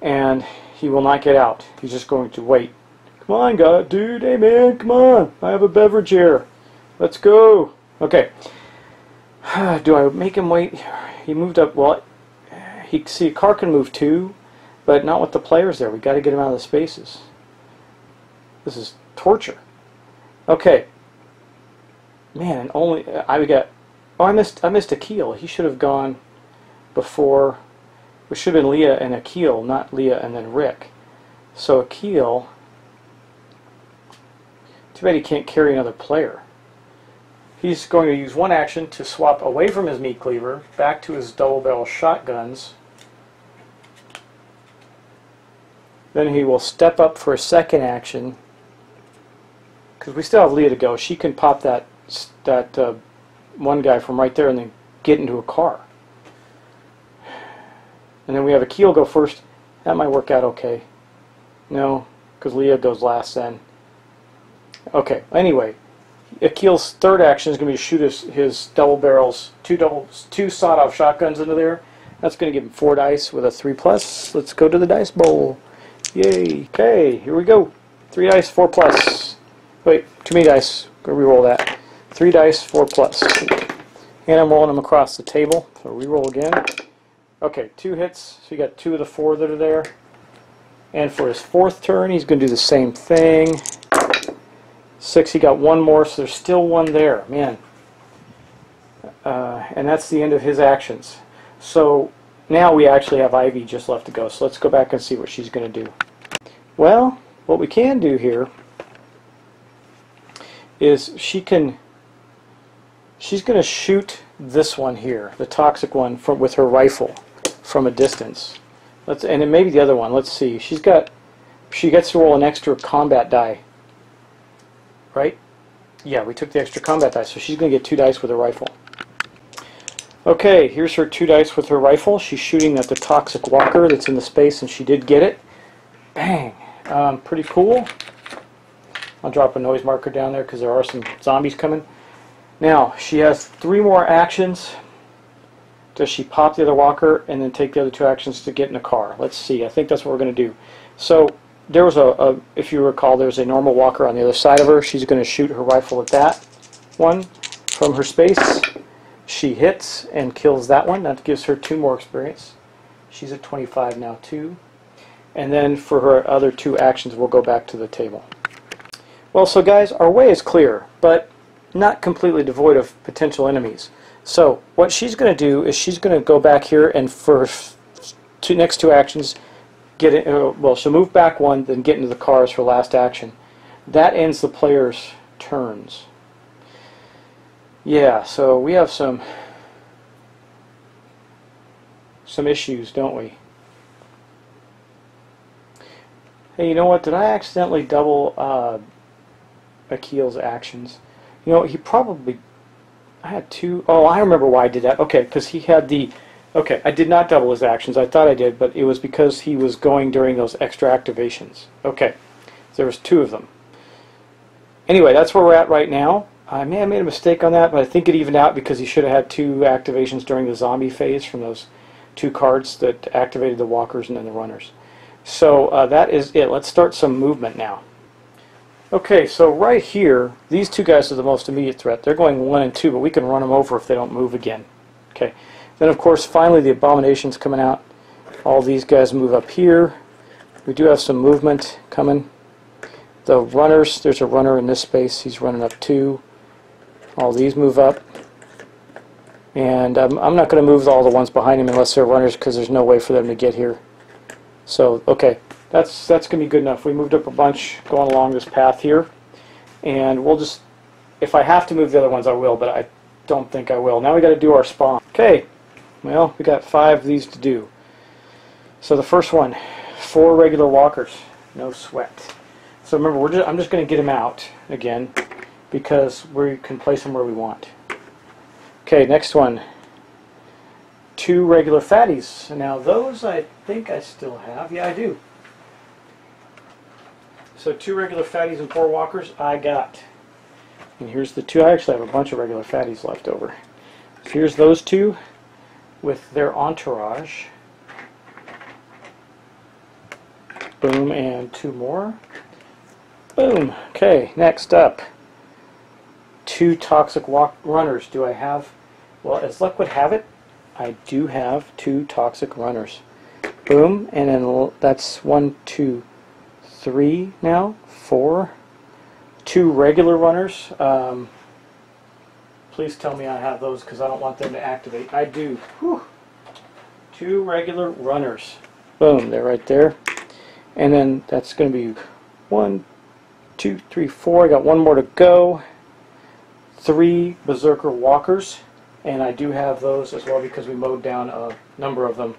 And he will not get out. He's just going to wait. Come on, God, dude. Hey, man, come on. I have a beverage here. Let's go. Okay. Do I make him wait? He moved up. Well, see, a car can move too, but not with the players there. We've got to get him out of the spaces. This is torture. Okay. Man, and only I got. Oh, I missed Achille. He should have gone before. It should have been Leah and Achille, not Leah and then Rick. So Achille. Too bad he can't carry another player. He's going to use 1 action to swap away from his meat cleaver back to his double barrel shotguns. Then he will step up for a 2nd action because we still have Leah to go. She can pop that 1 guy from right there and then get into a car. And then we have Achille go first. That might work out okay. No, because Leah goes last then. Okay, anyway, Achille's 3rd action is going to be to shoot his double barrels, 2 sawed-off shotguns into there. That's going to give him 4 dice with a 3+. Let's go to the dice bowl. Yay. Okay, here we go. 3 dice, 4 plus. Wait, too many dice. Go re-roll that. 3 dice, 4 plus. And I'm rolling them across the table. So re-roll again. Okay, 2 hits. So you got 2 of the 4 that are there. And for his 4th turn, he's going to do the same thing. 6, he got 1 more, so there's still 1 there. Man. And that's the end of his actions. So now we actually have Ivy just left to go. So let's go back and see what she's going to do. Well, what we can do here is she's going to shoot this one here, the toxic one, with her rifle from a distance. And it may be the other one. Let's see. She gets to roll an extra combat die. Right? Yeah, we took the extra combat die, so she's going to get 2 dice with her rifle. Okay, here's her 2 dice with her rifle. She's shooting at the toxic walker that's in the space, and she did get it. Bang! Pretty cool. I'll drop a noise marker down there because there are some zombies coming. Now, she has 3 more actions. Does she pop the other walker and then take the other 2 actions to get in a car? Let's see. I think that's what we're going to do. So, there was if you recall, there's a normal walker on the other side of her. She's going to shoot her rifle at that one from her space. She hits and kills that one. That gives her 2 more experience. She's at 25 now, too. And then for her other 2 actions, we'll go back to the table. Well, so guys, our way is clear, but not completely devoid of potential enemies. So what she's going to do is she's going to go back here and for next 2 actions, get it. Well, she'll move back 1, then get into the car as her last action. That ends the player's turns. Yeah, so we have some issues, don't we? Hey, you know what? Did I accidentally double Achille's actions? You know, he probably... I had 2... Oh, I remember why I did that. Okay, because he had the... Okay, I did not double his actions. I thought I did, but it was because he was going during those extra activations. Okay, so there was 2 of them. Anyway, that's where we're at right now. I may have made a mistake on that, but I think it evened out because he should have had 2 activations during the zombie phase from those 2 cards that activated the walkers and then the runners. So that is it. Let's start some movement now. Okay, so right here, these 2 guys are the most immediate threat. They're going 1 and 2, but we can run them over if they don't move again. Okay. Then, of course, finally the abomination's coming out. All these guys move up here. We do have some movement coming. The runners, there's a runner in this space. He's running up 2. All these move up. And I'm not going to move all the ones behind him unless they're runners because there's no way for them to get here. So, okay, that's going to be good enough. We moved up a bunch going along this path here. And we'll just, if I have to move the other ones, I will, but I don't think I will. Now we got to do our spawn. Okay, well, we got 5 of these to do. So the first one, 4 regular walkers, no sweat. So remember, I'm just going to get them out again because we can place them where we want. Okay, next one, 2 regular fatties. Now those I think I still have. Yeah, I do. So 2 regular fatties and 4 walkers I got. And here's the 2. I actually have a bunch of regular fatties left over. So here's those 2 with their entourage. Boom, and 2 more. Boom. Okay, next up. 2 toxic runners. Do I have... Well, as luck would have it, I do have 2 toxic runners. Boom, and then that's 1, 2, 3 now. 4. 2 regular runners. Please tell me I have those because I don't want them to activate. I do. Whew. 2 regular runners. Boom, they're right there. And then that's going to be 1, 2, 3, 4. I got 1 more to go. 3 berserker walkers. And I do have those as well because we mowed down a number of them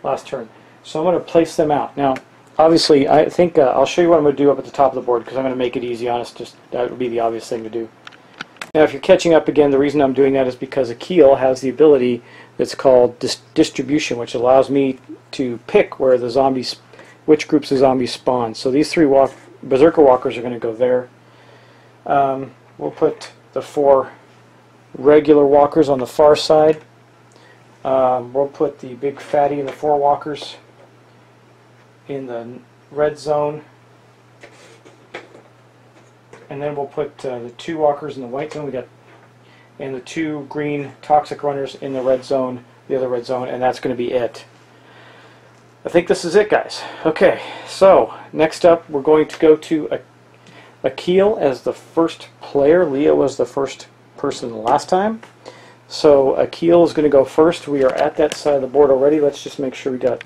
last turn. So I'm going to place them out. Now, obviously, I think I'll show you what I'm going to do up at the top of the board because I'm going to make it easy on us. Just that would be the obvious thing to do. Now, if you're catching up again, the reason I'm doing that is because Achille has the ability that's called distribution, which allows me to pick where the zombies, which groups of zombies spawn. So these 3 berserker walkers are going to go there. We'll put the 4 regular walkers on the far side. We'll put the big fatty and the 4 walkers in the red zone, and then we'll put the 2 walkers in the white zone. We got and the 2 green toxic runners in the red zone, the other red zone, and that's going to be it. I think this is it, guys. Okay, so next up we're going to go to Achille as the first player. Leah was the first person last time. So Achille is going to go first. We are at that side of the board already. Let's just make sure we got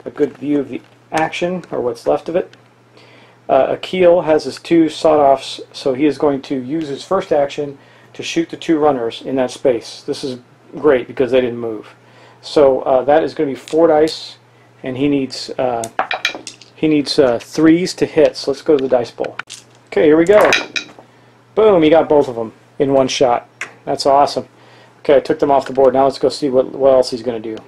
a good view of the action, or what's left of it. Achille has his 2 sawed-offs, so he is going to use his first action to shoot the 2 runners in that space. This is great because they didn't move. So that is going to be 4 dice, and he needs 3s to hit. So let's go to the dice bowl. Okay, here we go. Boom, he got both of them in one shot. That's awesome. Okay, I took them off the board. Now let's go see what else he's going to do.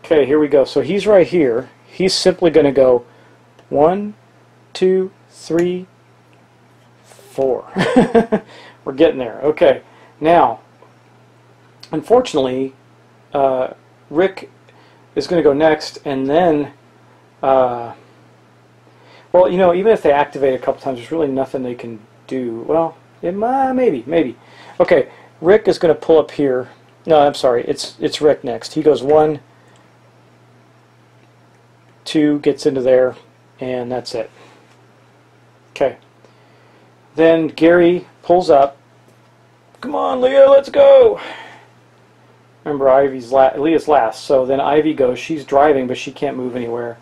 Okay, here we go. So he's right here. He's simply going to go 1, 2, 3, 4. We're getting there. Okay, now, unfortunately, Rick is going to go next, and then, well, you know, even if they activate a couple times, there's really nothing they can do. Well, maybe. Okay, Rick is going to pull up here. No, I'm sorry. It's Rick next. He goes 1, 2, gets into there, and that's it. Okay. Then Gary pulls up. Come on, Leah, let's go. Remember, Leah's last. So then Ivy goes. She's driving, but she can't move anywhere.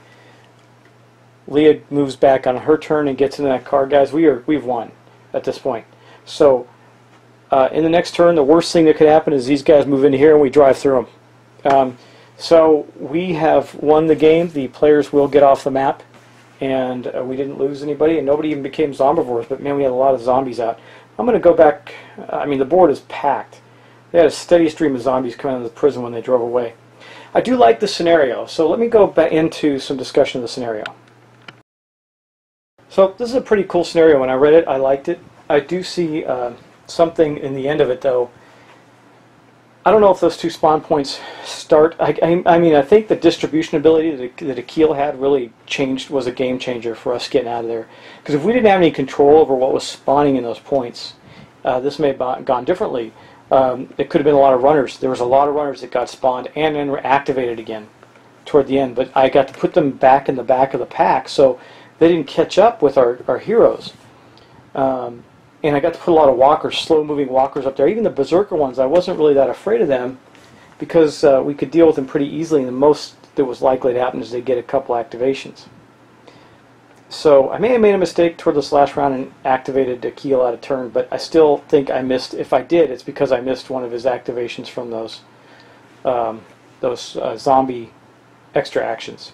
Leah moves back on her turn and gets into that car. Guys, we've won at this point. So in the next turn, the worst thing that could happen is these guys move into here and we drive through them. So we have won the game. The players will get off the map, and we didn't lose anybody, and nobody even became zombivores, but man, we had a lot of zombies out. I'm going to go back. I mean, the board is packed. They had a steady stream of zombies coming out of the prison when they drove away. I do like the scenario, so let me go back into some discussion of the scenario. So this is a pretty cool scenario. When I read it, I liked it. I do see something in the end of it, though. I don't know if those 2 spawn points start. I mean, I think the distribution ability that Achille had really was a game changer for us getting out of there. Because if we didn't have any control over what was spawning in those points, this may have gone differently. It could have been a lot of runners. There was a lot of runners that got spawned and then were activated again toward the end. But I got to put them back in the back of the pack, so they didn't catch up with our heroes. And I got to put a lot of walkers, slow-moving walkers up there. Even the berserker ones, I wasn't really that afraid of them because we could deal with them pretty easily, and the most that was likely to happen is they'd get a couple activations. So I may have made a mistake toward this last round and activated Achille out of turn, but I still think I missed. If I did, it's because I missed one of his activations from those zombie extra actions.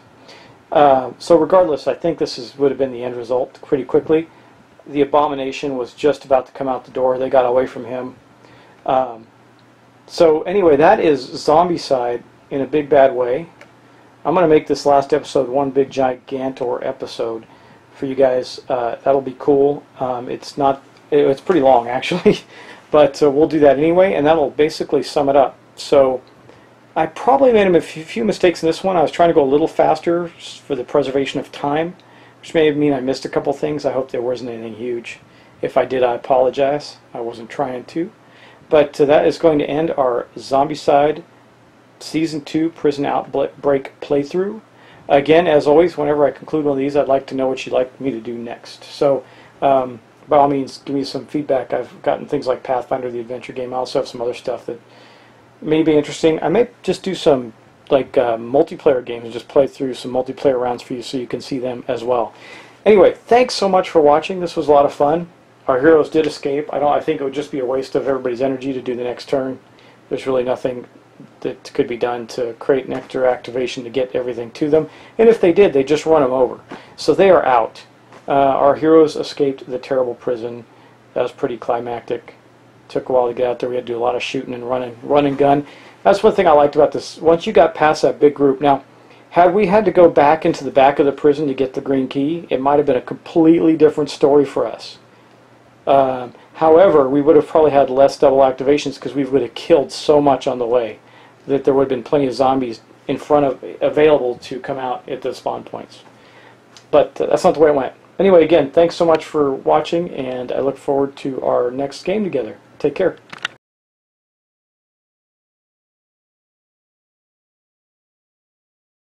So regardless, I think this would have been the end result pretty quickly. The abomination was just about to come out the door. They got away from him. So anyway, that is Zombicide in a big bad way. I'm going to make this last episode one big gigantor episode for you guys. That'll be cool. It's pretty long actually, but we'll do that anyway, and that'll basically sum it up. So I probably made a few mistakes in this one. I was trying to go a little faster for the preservation of time, which may mean I missed a couple things. I hope there wasn't anything huge. If I did, I apologize. I wasn't trying to. But that is going to end our Zombicide Season 2 Prison Outbreak playthrough. Again, as always, whenever I conclude one of these, I'd like to know what you'd like me to do next. So, by all means, give me some feedback. I've gotten things like Pathfinder, the adventure game. I also have some other stuff that may be interesting. I may just do some multiplayer games and just play through some multiplayer rounds for you so you can see them as well. Anyway, thanks so much for watching. This was a lot of fun. Our heroes did escape. I think it would just be a waste of everybody's energy to do the next turn. There's really nothing that could be done to create an extra activation to get everything to them. And if they did, they just run them over. So they are out. Our heroes escaped the terrible prison. That was pretty climactic. Took a while to get out there. We had to do a lot of shooting and run and gun. That's one thing I liked about this. Once you got past that big group, now, had we had to go back into the back of the prison to get the green key, it might have been a completely different story for us. However, we would have probably had less double activations because we would have killed so much on the way that there would have been plenty of zombies in front of available to come out at the spawn points. But that's not the way it went. Anyway, again, thanks so much for watching, and I look forward to our next game together. Take care.